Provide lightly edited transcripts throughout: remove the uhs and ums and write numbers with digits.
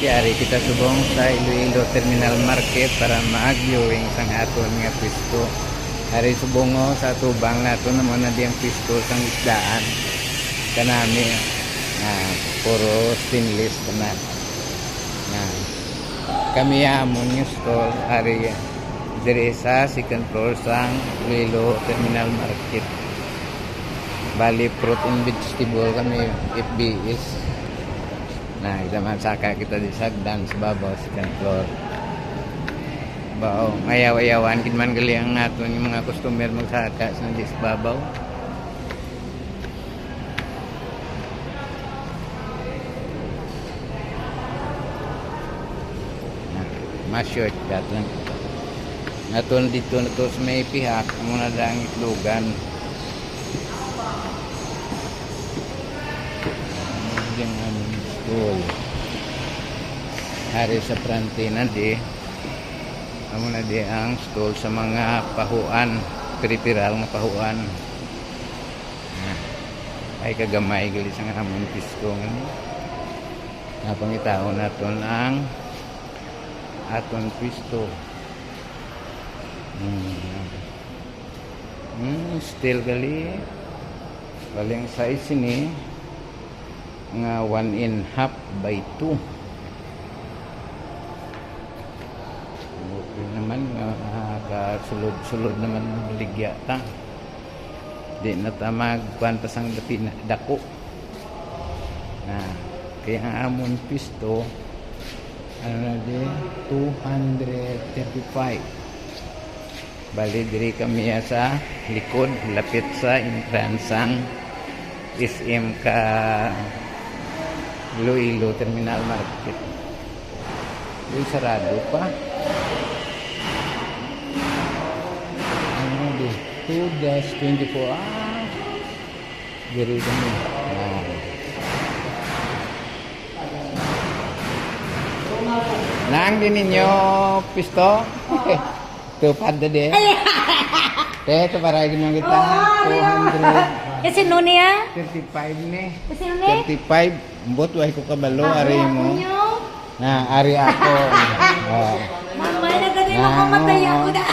Ari kita subong sa Iloilo Terminal Market para mag-viewing sang aton nga pwesto. Ari subongo sa tubang nato naman na diyang pwesto sang isdaan. Kanami puro stainless na. Kami amon yung store ari dire sa second floor sang Iloilo Terminal Market. Bali fruit and vegetable kami FBS. Nah, kita masaka kita di sagdan sa babaw second floor. Bao, ayaw-ayawan kin man gali ang aton yung mga customer magsaka sa di sa babaw. Mas shortcut lang. Aton dito na to sa may pihak muna lang itlogan. Yung aming stool hari sa prantina di amo na di ang stool sa mga pahuan, peripiral nga pahuan. Ay kagamay gali sa among pisto ngani napangitaon naton ang aton pisto. Still gali baling size ni nga 1.5 by 2. Okay naman kasulod-sulod naman maligya ta. Di na ta magkuan pa sang dako. Kaya ang amon pisto ano na di 235. Bali diri kami sa likod lapit sa entrance ang SM ka Iloilo Terminal Market. Uy, sarado pa. Ano di? 2-24. Diri kami. Nang din ninyo pisto? Tupad na di. Ito para ginang kita. 200. Kasi no niya? 35 ni. Kasi no niya? 35. Mbot why ko kabalo ari mo. Ari ako. Mamay na gani mo kamatay ako na.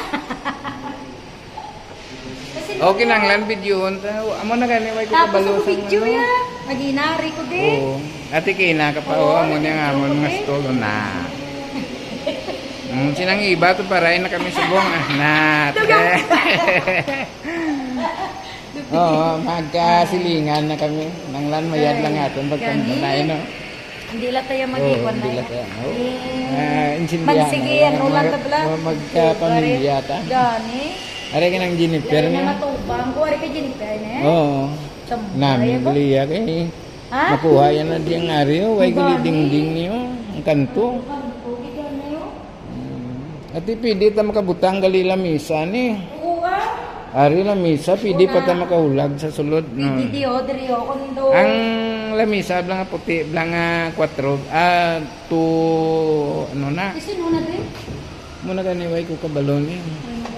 Okay nang lan video amo na gani why ko kabalo sa video ya. Maginari ko di. Oo. Ati kina ka pa amo niya amon nga stolo na. Sinang iba to para na kami subong na. Oo, magkasilingan na kami. Nanglan mayad lang aton pagkanay no. Hindi la tayo mag-iwan na. Hindi la tayo. Magsigiyan ulan ta bla. Magkapamilya ta. Gani. Are ka ng Jennifer na niya. matubang ko are ka Jennifer ne. Oo. Nami guliya kay. Makuha yan na diyang ariyo. Way guli ding-ding niyo. Ang kanto. At pwede ta makabutang gali lamisa ni. Ari lamisa, pwede pa ta makahulag sa sulod. Pwede diri o kundo. Ang lamisa blang puti, blang 4, 2, ano na? Kasi nuna din. Muna gani way ko kabalo ni.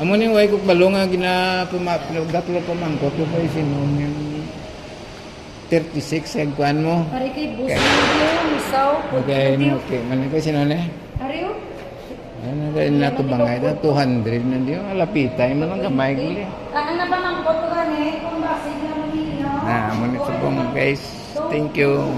Amo ni way ko kabalo nga gatlo pa mangkot ko pa isinom yung 36 ang kuan mo. Ari kay buso yung misaw. Okay, man ko sinone. Ari o? Ano na to bangay da 200 na diyo alapitay man lang gamay guli. Ano na ba mang boto gani kung basig na mo Amo ni subong guys. Thank you.